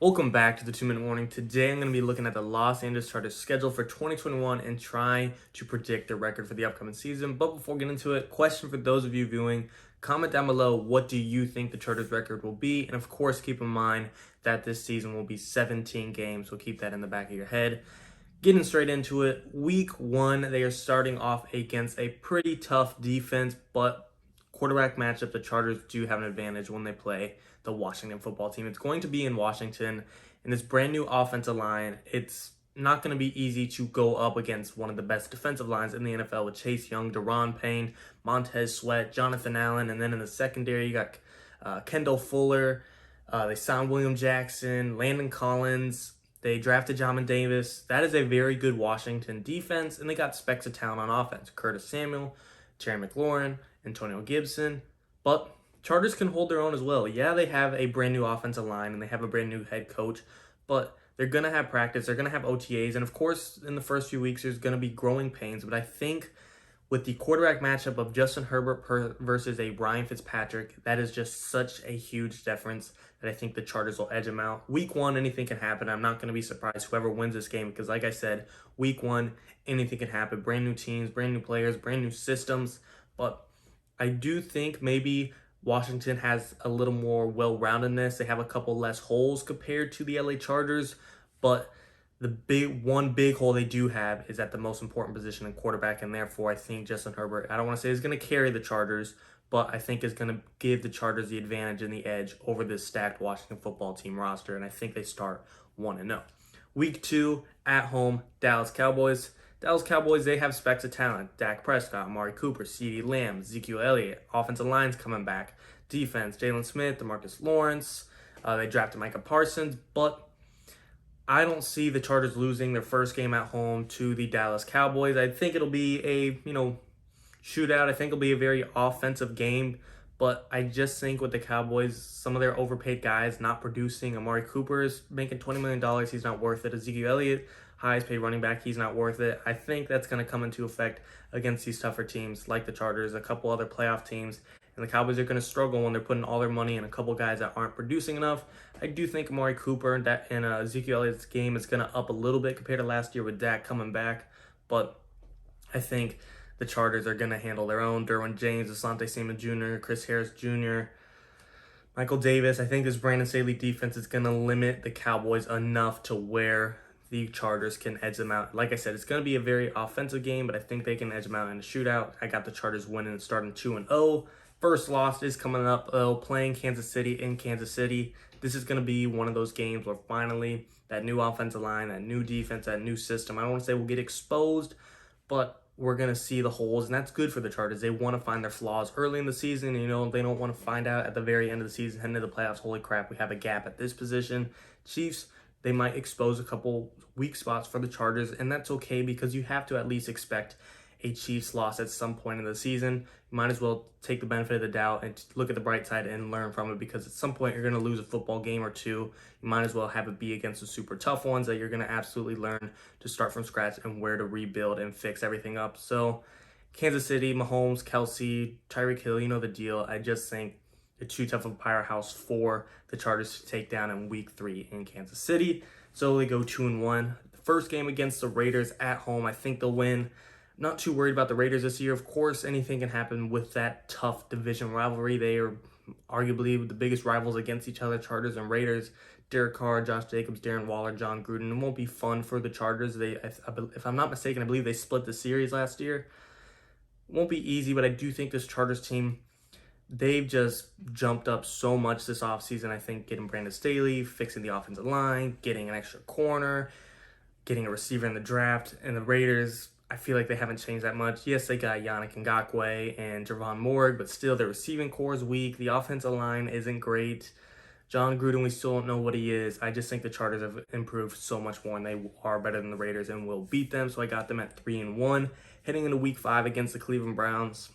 Welcome back to the 2-Minute Warning. Today I'm going to be looking at the Los Angeles Chargers schedule for 2021 and try to predict the record for the upcoming season. But before getting into it, question for those of you viewing, comment down below, what do you think the Chargers record will be? And of course, keep in mind that this season will be 17 games, so keep that in the back of your head. Getting straight into it, week one, they are starting off against a pretty tough defense, but quarterback matchup, the Chargers do have an advantage when they play the Washington football team. It's going to be in Washington, and this brand new offensive line, it's not going to be easy to go up against one of the best defensive lines in the NFL with Chase Young, Daron Payne, Montez Sweat, Jonathan Allen, and then in the secondary, you got Kendall Fuller. They signed William Jackson, Landon Collins. They drafted Jamin Davis. That is a very good Washington defense, and they got specks of talent on offense. Curtis Samuel, Terry McLaurin, Antonio Gibson, but Chargers can hold their own as well. Yeah, they have a brand new offensive line and they have a brand new head coach, but they're going to have practice, they're going to have OTAs, and of course, in the first few weeks, there's going to be growing pains, but I think with the quarterback matchup of Justin Herbert versus a Ryan Fitzpatrick, that is just such a huge difference that I think the Chargers will edge them out. Week one, anything can happen. I'm not going to be surprised whoever wins this game because, like I said, week one, anything can happen. Brand new teams, brand new players, brand new systems, but I do think maybe Washington has a little more well-roundedness. They have a couple less holes compared to the LA Chargers, but the big hole they do have is at the most important position in quarterback, and therefore I think Justin Herbert, I don't want to say is going to carry the Chargers, but I think is going to give the Chargers the advantage and the edge over this stacked Washington football team roster, and I think they start 1-0. Week two, at home, Dallas Cowboys. Dallas Cowboys, they have specks of talent. Dak Prescott, Amari Cooper, CeeDee Lamb, Ezekiel Elliott. Offensive line's coming back. Defense, Jalen Smith, DeMarcus Lawrence. They drafted Micah Parsons, but I don't see the Chargers losing their first game at home to the Dallas Cowboys. I think it'll be a, shootout. I think it'll be a very offensive game, but I just think with the Cowboys, some of their overpaid guys not producing. Amari Cooper is making $20 million. He's not worth it. Ezekiel Elliott, highest paid running back, he's not worth it. I think that's going to come into effect against these tougher teams like the Chargers, a couple other playoff teams, and the Cowboys are going to struggle when they're putting all their money in a couple guys that aren't producing enough. I do think Amari Cooper and Ezekiel Elliott's game is going to up a little bit compared to last year with Dak coming back, but I think the Chargers are going to handle their own. Derwin James, Asante Samuel Jr., Chris Harris Jr., Michael Davis. I think this Brandon Staley defense is going to limit the Cowboys enough to where the Chargers can edge them out. Like I said, it's going to be a very offensive game, but I think they can edge them out in a shootout. I got the Chargers winning and starting 2-0. First loss is coming up, playing Kansas City in Kansas City. This is going to be one of those games where finally that new offensive line, that new defense, that new system, I don't want to say will get exposed, but we're going to see the holes, and that's good for the Chargers. They want to find their flaws early in the season. They don't want to find out at the very end of the season, heading to the playoffs, holy crap, we have a gap at this position. Chiefs, they might expose a couple weak spots for the Chargers, and that's okay because you have to at least expect a Chiefs loss at some point in the season. You might as well take the benefit of the doubt and look at the bright side and learn from it, because at some point you're going to lose a football game or two. You might as well have it be against the super tough ones that you're going to absolutely learn to start from scratch and where to rebuild and fix everything up. So Kansas City, Mahomes, Kelsey, Tyreek Hill, you know the deal. I just think it's too tough of a powerhouse for the Chargers to take down in week 3 in Kansas City. So they go 2-1. The first game against the Raiders at home, I think they'll win. Not too worried about the Raiders this year. Of course, anything can happen with that tough division rivalry. They are arguably the biggest rivals against each other, Chargers and Raiders. Derek Carr, Josh Jacobs, Darren Waller, John Gruden. It won't be fun for the Chargers. If I'm not mistaken, I believe they split the series last year. It won't be easy, but I do think this Chargers team, they've just jumped up so much this offseason. I think getting Brandon Staley, fixing the offensive line, getting an extra corner, getting a receiver in the draft, and the Raiders, I feel like they haven't changed that much. Yes, they got Yannick Ngakoue and Javon Morg, but still their receiving core is weak. The offensive line isn't great. John Gruden, we still don't know what he is. I just think the Chargers have improved so much more, and they are better than the Raiders and will beat them. So I got them at 3-1. Heading into week 5 against the Cleveland Browns.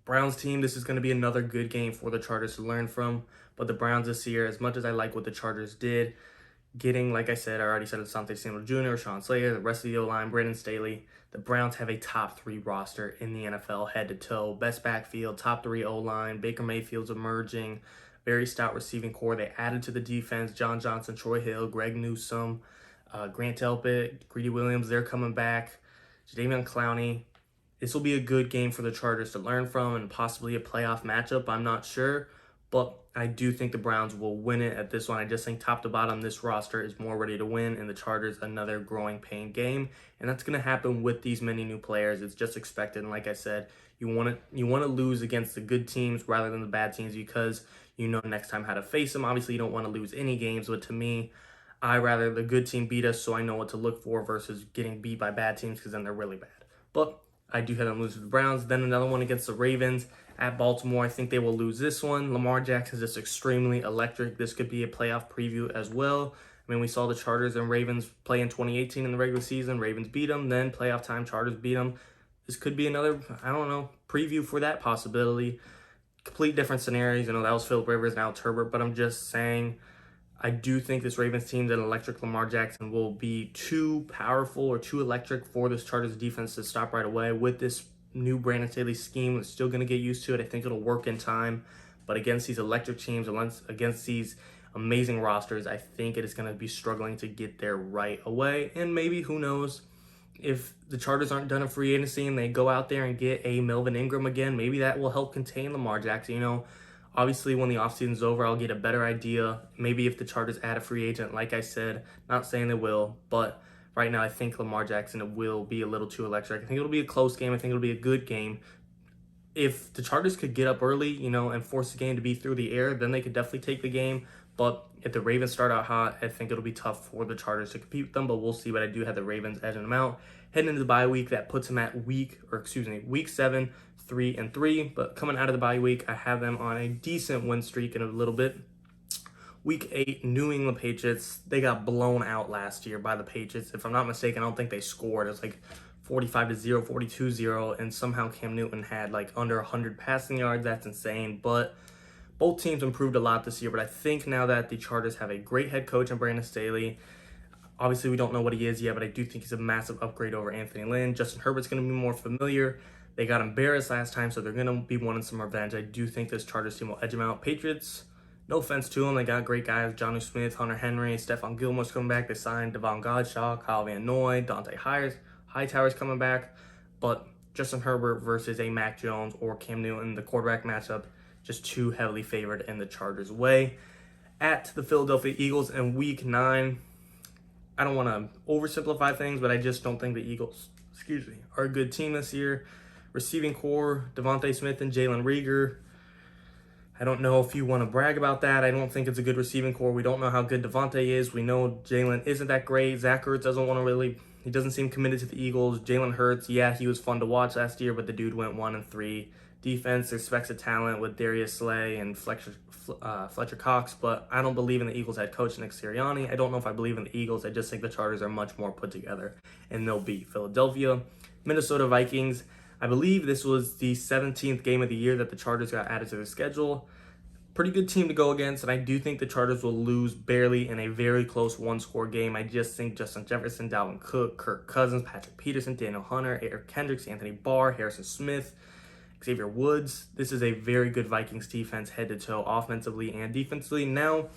Browns team, this is going to be another good game for the Chargers to learn from. But the Browns this year, as much as I like what the Chargers did, getting, like I said, I already said Asante Samuel Jr., Sean Slater, the rest of the O-line, Brandon Staley. The Browns have a top 3 roster in the NFL, head to toe. Best backfield, top 3 O-line. Baker Mayfield's emerging. very stout receiving core. They added to the defense. John Johnson, Troy Hill, Greg Newsome, Grant Delpit, Greedy Williams, they're coming back. Jadeveon Clowney. This will be a good game for the Chargers to learn from and possibly a playoff matchup. I'm not sure, but I do think the Browns will win it at this one. I just think top to bottom, this roster is more ready to win, and the Chargers another growing pain game, and that's going to happen with these many new players. It's just expected, and like I said, you want to lose against the good teams rather than the bad teams because you know next time how to face them. Obviously, you don't want to lose any games, but to me, I rather the good team beat us so I know what to look for versus getting beat by bad teams because then they're really bad. But I do have them lose to the Browns. Then another one against the Ravens at Baltimore. I think they will lose this one. Lamar Jackson is just extremely electric. This could be a playoff preview as well. I mean, we saw the Chargers and Ravens play in 2018 in the regular season. Ravens beat them. Then playoff time, Chargers beat them. This could be another, preview for that possibility. Complete different scenarios. That was Philip Rivers, now it's Herbert. But I'm just saying, I do think this Ravens team that electric Lamar Jackson will be too powerful or too electric for this Chargers defense to stop right away. With this new Brandon Staley scheme, it's still going to get used to it. I think it'll work in time. But against these electric teams, against these amazing rosters, I think it is going to be struggling to get there right away. And maybe, who knows, if the Chargers aren't done in free agency and they go out there and get a Melvin Ingram again, maybe that will help contain Lamar Jackson. Obviously, when the offseason's over, I'll get a better idea. Maybe if the Chargers add a free agent, like I said, not saying they will, but right now I think Lamar Jackson will be a little too electric. I think it'll be a close game. I think it'll be a good game. If the Chargers could get up early, and force the game to be through the air, then they could definitely take the game. But if the Ravens start out hot, I think it'll be tough for the Chargers to compete with them, but we'll see. But I do have the Ravens edging them out. Heading into the bye week, that puts them at week 7, 3-3. But coming out of the bye week, I have them on a decent win streak in a little bit. Week 8, New England Patriots, they got blown out last year by the Patriots. If I'm not mistaken, I don't think they scored. It was like 45-0, 42-0, and somehow Cam Newton had like under 100 passing yards. That's insane. But both teams improved a lot this year, but I think now that the Chargers have a great head coach in Brandon Staley, obviously we don't know what he is yet, but I do think he's a massive upgrade over Anthony Lynn. Justin Herbert's going to be more familiar. They got embarrassed last time, so they're going to be wanting some revenge. I do think this Chargers team will edge them out. Patriots, no offense to them, they got great guys. Jonnu Smith, Hunter Henry, Stephon Gilmore's coming back. They signed Devon Godshaw, Kyle Van Noy, Dante Hightower's coming back. But Justin Herbert versus a Mac Jones or Cam Newton, the quarterback matchup, just too heavily favored in the Chargers' way. At the Philadelphia Eagles in Week 9, I don't want to oversimplify things, but I just don't think the Eagles, are a good team this year. Receiving core, Devontae Smith and Jalen Reagor. I don't know if you want to brag about that. I don't think it's a good receiving core. We don't know how good Devontae is. We know Jalen isn't that great. Zach Ertz he doesn't seem committed to the Eagles. Jalen Hurts, yeah, he was fun to watch last year, but the dude went 1-3. Defense expects a talent with Darius Slay and Fletcher Cox, but I don't believe in the Eagles head coach Nick Sirianni. I don't know if I believe in the Eagles. I just think the Chargers are much more put together, and they'll beat Philadelphia. Minnesota Vikings, I believe this was the 17th game of the year that the Chargers got added to their schedule. Pretty good team to go against, and I do think the Chargers will lose barely in a very close one-score game. I just think Justin Jefferson, Dalvin Cook, Kirk Cousins, Patrick Peterson, Daniel Hunter, Eric Kendricks, Anthony Barr, Harrison Smith, Xavier Woods. This is a very good Vikings defense head-to-toe offensively and defensively. Now,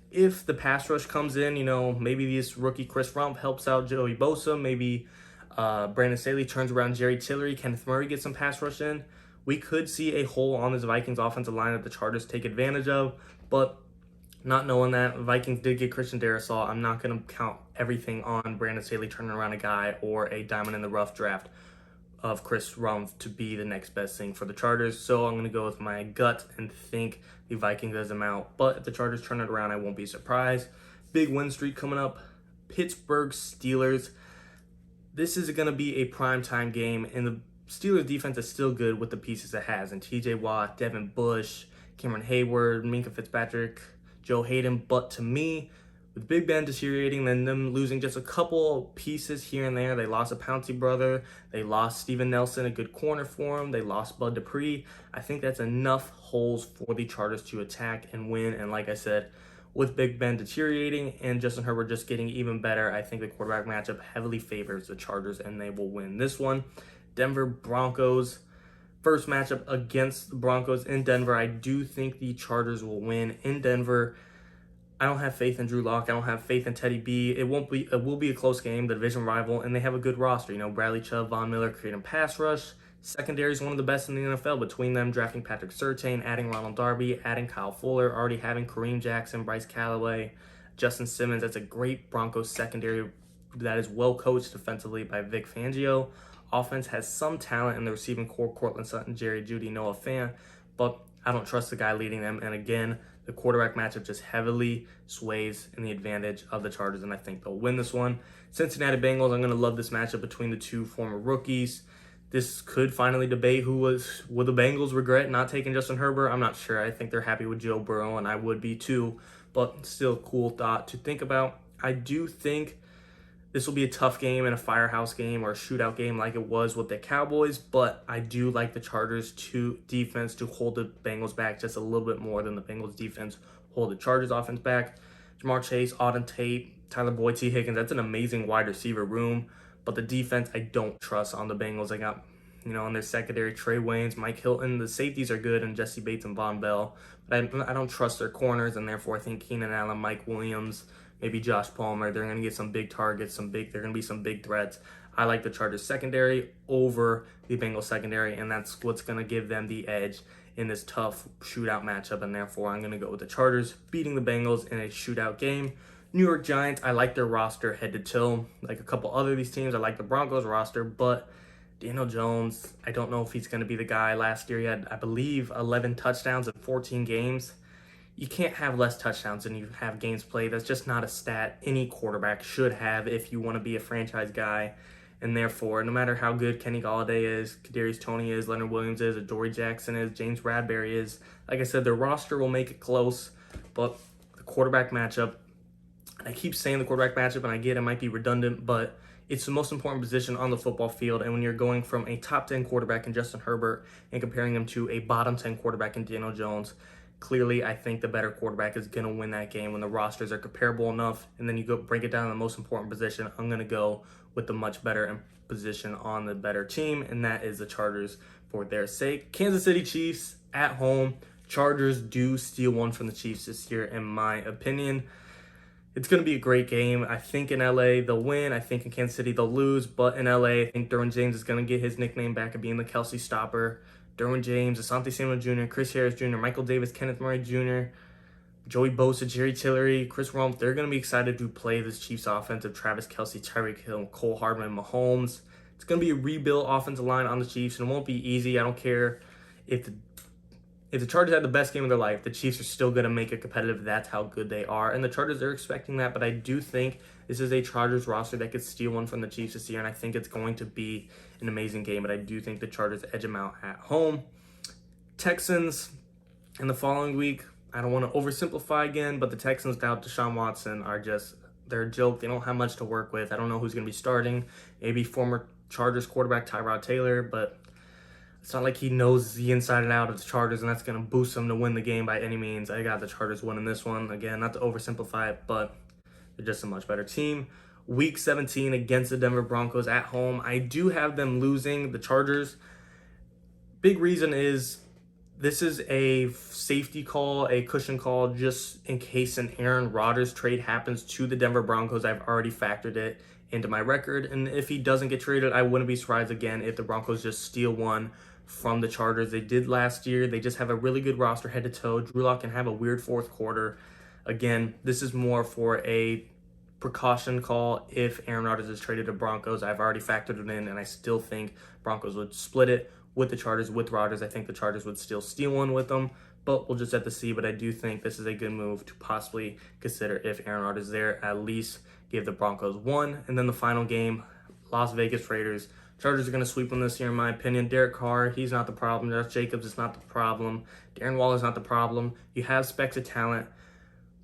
if the pass rush comes in, maybe this rookie Chris Rump helps out Joey Bosa. Maybe Brandon Staley turns around Jerry Tillery. Kenneth Murray gets some pass rush in. We could see a hole on this Vikings offensive line that the Chargers take advantage of. But not knowing that, Vikings did get Christian Darrisaw. I'm not going to count everything on Brandon Staley turning around a guy or a diamond in the rough draft of Chris Rumph to be the next best thing for the Chargers. So I'm going to go with my gut and think the Vikings does them out. But if the Chargers turn it around, I won't be surprised. Big win streak coming up. Pittsburgh Steelers. This is going to be a primetime game, and the Steelers defense is still good with the pieces it has. And TJ Watt, Devin Bush, Cameron Hayward, Minka Fitzpatrick, Joe Hayden. But to me, with Big Ben deteriorating and them losing just a couple pieces here and there, they lost a Pouncey brother, they lost Steven Nelson, a good corner for him, they lost Bud Dupree. I think that's enough holes for the Chargers to attack and win. And like I said, with Big Ben deteriorating and Justin Herbert just getting even better, I think the quarterback matchup heavily favors the Chargers and they will win this one. Denver Broncos. first matchup against the Broncos in Denver. I do think the Chargers will win in Denver. I don't have faith in Drew Lock. I don't have faith in Teddy B. It will be a close game, the division rival, and they have a good roster. Bradley Chubb, Von Miller creating pass rush. Secondary is one of the best in the NFL. Between them, drafting Patrick Surtain, adding Ronald Darby, adding Kyle Fuller, already having Kareem Jackson, Bryce Callaway, Justin Simmons. That's a great Broncos secondary that is well coached defensively by Vic Fangio. Offense has some talent in the receiving core: Cortland Sutton, Jerry Jeudy, Noah Fant, but I don't trust the guy leading them. And again, the quarterback matchup just heavily sways in the advantage of the Chargers, and I think they'll win this one. Cincinnati Bengals, I'm going to love this matchup between the two former rookies. This could finally debate will the Bengals regret not taking Justin Herbert? I'm not sure. I think they're happy with Joe Burrow, and I would be too, but still a cool thought to think about. I do think this will be a tough game and a firehouse game or a shootout game like it was with the Cowboys, but I do like the Chargers' defense to hold the Bengals back just a little bit more than the Bengals' defense hold the Chargers' offense back. Jamar Chase, Auden Tate, Tyler Boyd, T. Higgins, that's an amazing wide receiver room, but the defense I don't trust on the Bengals. I got, on their secondary, Trey Waynes, Mike Hilton. The safeties are good, and Jesse Bates and Von Bell, but I don't trust their corners, and therefore I think Keenan Allen, Mike Williams, maybe Josh Palmer, they're going to get some big targets, they're going to be some big threats. I like the Chargers secondary over the Bengals secondary, and that's what's going to give them the edge in this tough shootout matchup, and therefore I'm going to go with the Chargers beating the Bengals in a shootout game. New York Giants, I like their roster head to toe. Like a couple other of these teams, I like the Broncos roster, but Daniel Jones, I don't know if he's going to be the guy. Last year he had, I believe, 11 touchdowns in 14 games. You can't have less touchdowns than you have games played. That's just not a stat any quarterback should have if you want to be a franchise guy. And therefore, no matter how good Kenny Golladay is, Kadarius Toney is, Leonard Williams is, Adoree Jackson is, James Bradbury is, like I said, their roster will make it close. But the quarterback matchup, and I keep saying the quarterback matchup, and I get it might be redundant, but it's the most important position on the football field. And when you're going from a top 10 quarterback in Justin Herbert and comparing him to a bottom 10 quarterback in Daniel Jones, clearly I think the better quarterback is going to win that game when the rosters are comparable enough. And then you go break it down to the most important position. I'm going to go with the much better position on the better team, and that is the Chargers for their sake. Kansas City Chiefs at home. Chargers do steal one from the Chiefs this year, in my opinion. It's going to be a great game. I think in LA they'll win. I think in Kansas City they'll lose. But in LA, I think Derwin James is going to get his nickname back of being the Kelsey Stopper. Derwin James, Asante Samuel Jr., Chris Harris Jr., Michael Davis, Kenneth Murray Jr., Joey Bosa, Jerry Tillery, Chris Rumph. They're going to be excited to play this Chiefs offense of Travis Kelce, Tyreek Hill, Cole Hardman, Mahomes. It's going to be a rebuilt offensive line on the Chiefs, and it won't be easy. I don't care if the Chargers had the best game of their life, the Chiefs are still going to make it competitive. That's how good they are. And the Chargers are expecting that, but I do think this is a Chargers roster that could steal one from the Chiefs this year, and I think it's going to be an amazing game, but I do think the Chargers edge them out at home. Texans in the following week, I don't want to oversimplify again, but the Texans without Deshaun Watson they're a joke. They don't have much to work with. I don't know who's going to be starting. Maybe former Chargers quarterback Tyrod Taylor, but it's not like he knows the inside and out of the Chargers, and that's going to boost him to win the game by any means. I got the Chargers winning this one. Again, not to oversimplify it, but they're just a much better team. Week 17 against the Denver Broncos at home. I do have them losing the Chargers. Big reason is this is a safety call, a cushion call, just in case an Aaron Rodgers trade happens to the Denver Broncos. I've already factored it into my record, and if he doesn't get traded, I wouldn't be surprised again if the Broncos just steal one from the Chargers. They did last year. They just have a really good roster head to toe. Drew Lock can have a weird fourth quarter. Again, this is more for a precaution call if Aaron Rodgers is traded to Broncos. I've already factored it in, and I still think Broncos would split it with the Chargers, with Rodgers. I think the Chargers would still steal one with them, but we'll just have to see. But I do think this is a good move to possibly consider if Aaron Rodgers is there, at least give the Broncos one. And then the final game, Las Vegas Raiders. Chargers are going to sweep them this year, in my opinion. Derek Carr, he's not the problem. Josh Jacobs is not the problem. Darren Waller's not the problem. You have specks of talent,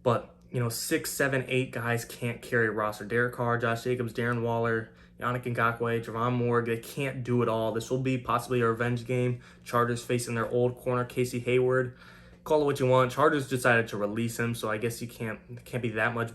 but 6, 7, 8 guys can't carry a roster. Derek Carr, Josh Jacobs, Darren Waller, Yannick Ngakoue, Javon Moore, they can't do it all. This will be possibly a revenge game. Chargers facing their old corner, Casey Hayward. Call it what you want. Chargers decided to release him, so I guess there can't be that much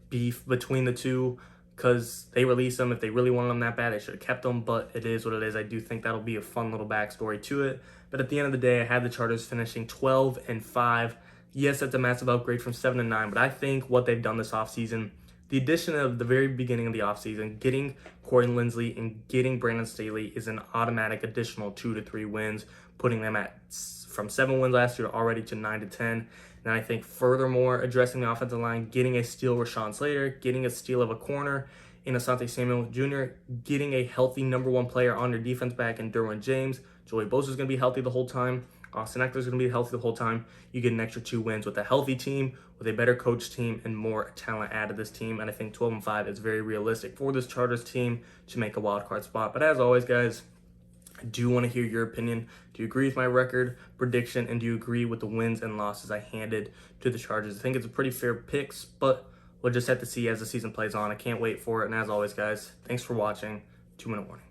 beef between the two. because they released him. If they really wanted him that bad, they should have kept him, but it is what it is. I do think that'll be a fun little backstory to it. But at the end of the day, I had the Chargers finishing 12-5. Yes, that's a massive upgrade from 7-9, but I think what they've done this offseason, the addition of the very beginning of the offseason, getting Corey Linsley and getting Brandon Staley is an automatic additional 2 to 3 wins, putting them at from 7 wins last year already to 9 to 10. And I think furthermore, addressing the offensive line, getting a steal Rashawn Slater, getting a steal of a corner in Asante Samuel Jr., getting a healthy number 1 player on your defense back in Derwin James. Joey Bosa is going to be healthy the whole time. Austin Eckler is going to be healthy the whole time. You get an extra 2 wins with a healthy team, with a better coach team, and more talent added to this team. And I think 12-5 is very realistic for this Chargers team to make a wild card spot. But as always, guys, I do want to hear your opinion. Do you agree with my record prediction, and do you agree with the wins and losses I handed to the Chargers? I think it's a pretty fair picks, but we'll just have to see as the season plays on. I can't wait for it. And as always, guys, thanks for watching. 2-minute warning.